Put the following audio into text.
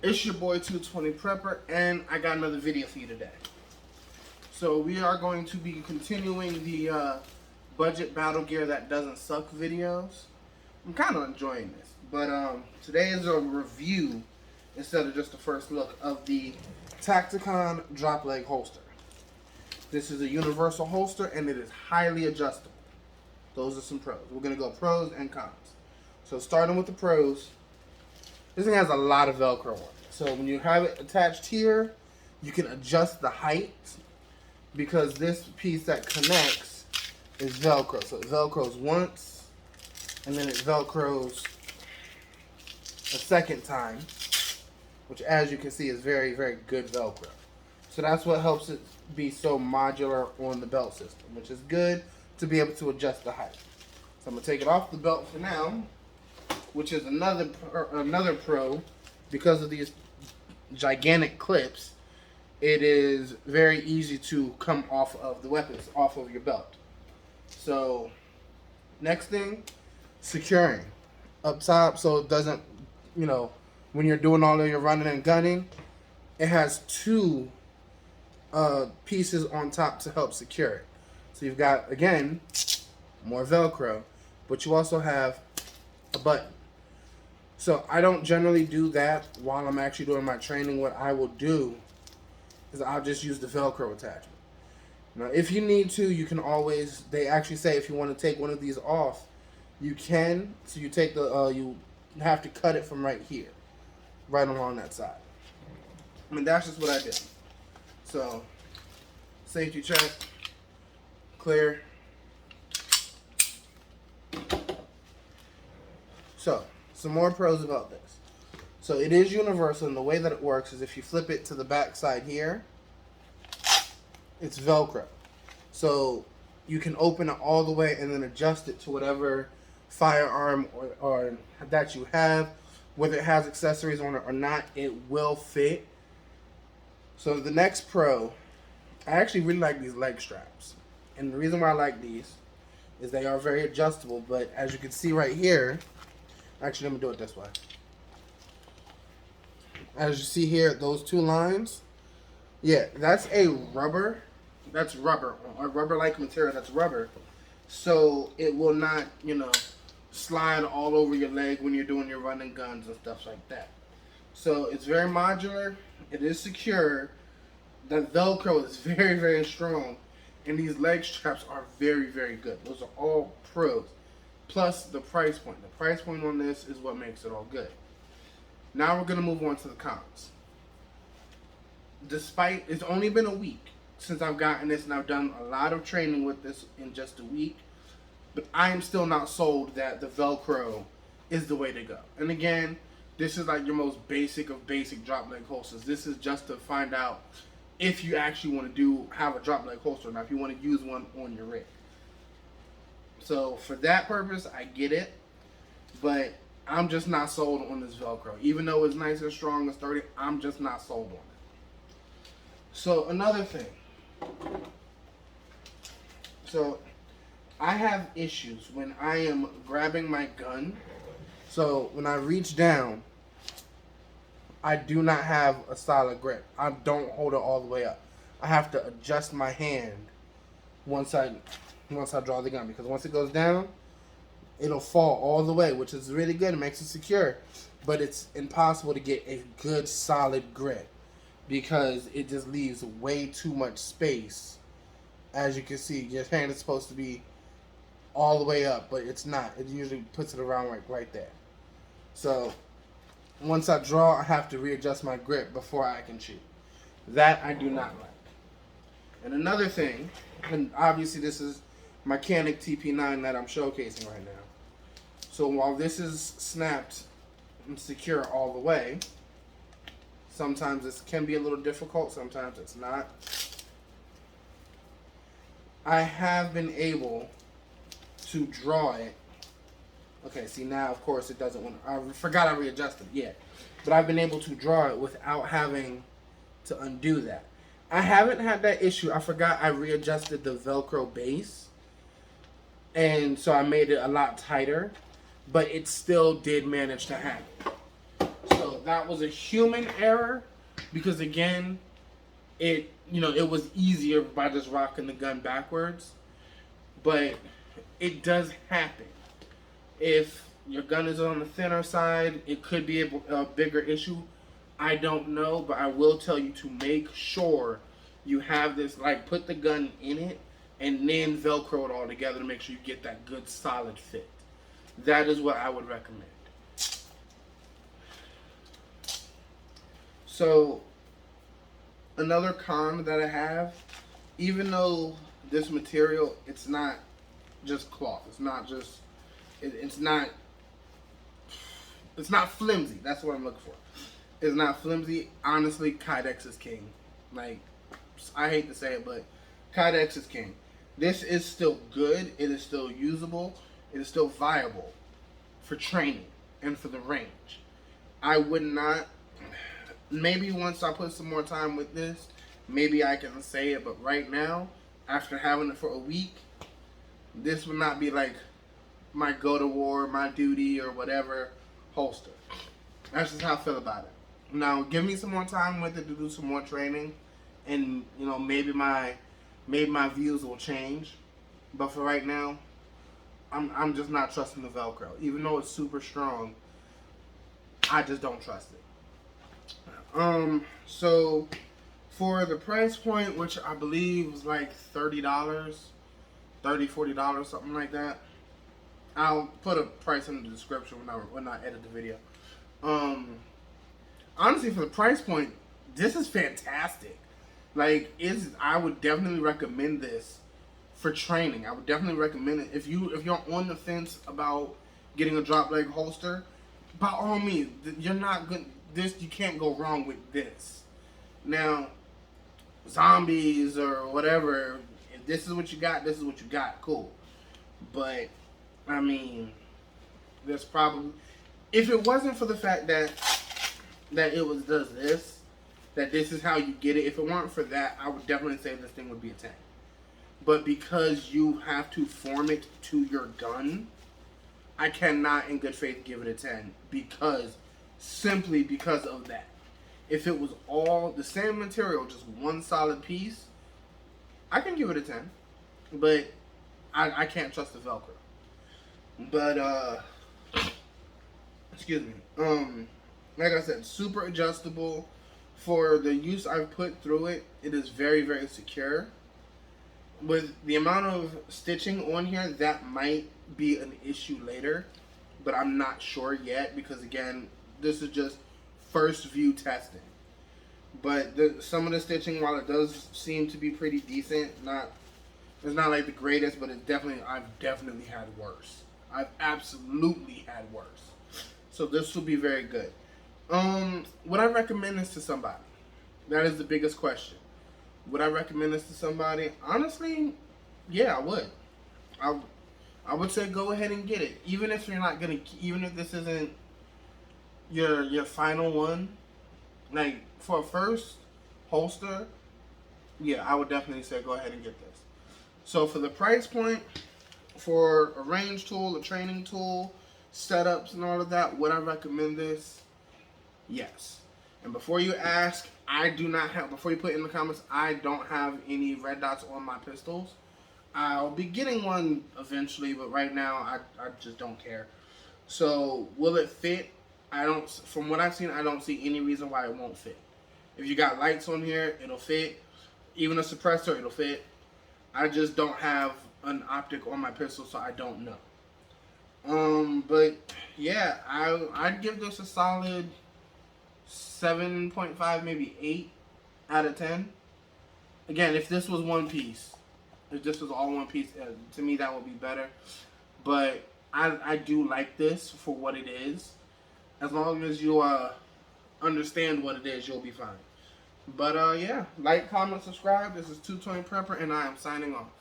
It's your boy 220 Prepper, and I got another video for you today. So we are going to be continuing the budget battle gear that doesn't suck videos. I'm kind of enjoying this, but today is a review instead of just a first look of the Tacticon Drop Leg Holster. This is a universal holster, and it is highly adjustable. Those are some pros. We're going to go pros and cons. So starting with the pros, this thing has a lot of Velcro on it. So when you have it attached here, you can adjust the height because this piece that connects is Velcro. So it Velcros once, and then it Velcros a second time, which as you can see is very, very good Velcro. So that's what helps it be so modular on the belt system, which is good to be able to adjust the height. So I'm going to take it off the belt for now, which is another pro. Because of these gigantic clips, it is very easy to come off of the weapons, off of your belt. So next thing, securing up top so it doesn't, when you're doing all of your running and gunning, it has two pieces on top to help secure it. So you've got, again, more Velcro, but you also have a button. So I don't generally do that while I'm actually doing my training. What I will do is I'll just use the Velcro attachment. Now, if you need to, you can always, they actually say if you want to take one of these off, you can. So you take the, you have to cut it from right here, right along that side. I mean, that's just what I did. So, safety check, clear. So, some more pros about this. So it is universal, and the way that it works is if you flip it to the back side here, it's Velcro. So you can open it all the way and then adjust it to whatever firearm or that you have. Whether it has accessories on it or not, it will fit. So the next pro, I actually really like these leg straps. And the reason why I like these is they are very adjustable, but as you can see right here, actually, let me do it this way. As you see here, those two lines, yeah, that's a rubber. That's rubber, a rubber-like material. That's rubber, so it will not, slide all over your leg when you're doing your running guns and stuff like that. So it's very modular. It is secure. The Velcro is very, very strong, and these leg straps are very, very good. Those are all pros. Plus the price point. The price point on this is what makes it all good. Now we're going to move on to the cons. Despite, it's only been a week since I've gotten this, and I've done a lot of training with this in just a week, but I am still not sold that the Velcro is the way to go. And again, this is like your most basic of basic drop leg holsters. This is just to find out if you actually want to have a drop leg holster, now if you want to use one on your rig. So for that purpose, I get it, but I'm just not sold on this Velcro. Even though it's nice and strong and sturdy, I'm just not sold on it. So another thing. So I have issues when I am grabbing my gun. So when I reach down, I do not have a solid grip. I don't hold it all the way up. I have to adjust my hand once I draw the gun, because once it goes down, it'll fall all the way, which is really good. It makes it secure, but it's impossible to get a good solid grip because it just leaves way too much space. As you can see, your hand is supposed to be all the way up, but it's not. It usually puts it around like right there. So once I draw, I have to readjust my grip before I can shoot. That I do not like. And another thing, and obviously this is Mechanic TP9 that I'm showcasing right now. So while this is snapped and secure all the way, sometimes this can be a little difficult, sometimes it's not. I have been able to draw it. Okay, see now of course it doesn't want to, I forgot I readjusted it, yeah. But I've been able to draw it without having to undo that. I haven't had that issue. I forgot I readjusted the Velcro base. And so I made it a lot tighter, but it still did manage to happen. So So that was a human error because again, it was easier by just rocking the gun backwards, but it does happen. If your gun is on the thinner side, it could be a bigger issue. I don't know, but I will tell you to make sure you have this, like, put the gun in it and then Velcro it all together to make sure you get that good solid fit. That is what I would recommend. So, another con that I have, even though this material, it's not just cloth. It's not just, it's not flimsy. That's what I'm looking for. It's not flimsy. Honestly, Kydex is king. Like, I hate to say it, but Kydex is king. This is still good. It is still usable. It is still viable for training and for the range. I would not, maybe once I put some more time with this, maybe I can say it, but right now, after having it for a week, this would not be like my go to war, my duty, or whatever holster. That's just how I feel about it. Now, give me some more time with it to do some more training, and maybe my views will change. But for right now, I'm just not trusting the Velcro, even though it's super strong. I just don't trust it. So for the price point, which I believe was like $30, $40, something like that. I'll put a price in the description when I edit the video. Honestly, for the price point, this is fantastic. Like, I would definitely recommend this for training. I would definitely recommend it if you're on the fence about getting a drop leg holster. By all means, you're not good. You can't go wrong with this. Now, zombies or whatever, if this is what you got, this is what you got. Cool. But I mean, there's probably, if it wasn't for the fact that does this, that this is how you get it. If it weren't for that, I would definitely say this thing would be a 10. But because you have to form it to your gun, I cannot in good faith give it a 10 simply because of that. If it was all the same material, just one solid piece, I can give it a 10. But I can't trust the Velcro. But excuse me. Like I said, super adjustable. For the use I've put through it, it is very, very secure. With the amount of stitching on here, that might be an issue later, but I'm not sure yet because, again, this is just first view testing. But some of the stitching, while it does seem to be pretty decent, it's not like the greatest, but I've definitely had worse. I've absolutely had worse. So this will be very good. Would I recommend this to somebody? That is the biggest question. Would I recommend this to somebody? Honestly, yeah, I would. I would say go ahead and get it. Even if this isn't your final one, like for a first holster, yeah, I would definitely say go ahead and get this. So for the price point, for a range tool, a training tool, setups and all of that, would I recommend this? Yes. And before you ask, before you put in the comments, I don't have any red dots on my pistols. I'll be getting one eventually, but right now I just don't care. So will it fit? From what I've seen, I don't see any reason why it won't fit. If you got lights on here, it'll fit. Even a suppressor, it'll fit. I just don't have an optic on my pistol, so I don't know. But yeah, I'd give this a solid 7.5, maybe 8 out of 10. Again, if this was one piece, if this was all one piece, to me that would be better. But I do like this for what it is. As long as you understand what it is, you'll be fine. But yeah, like, comment, subscribe. This is 220 Prepper, and I am signing off.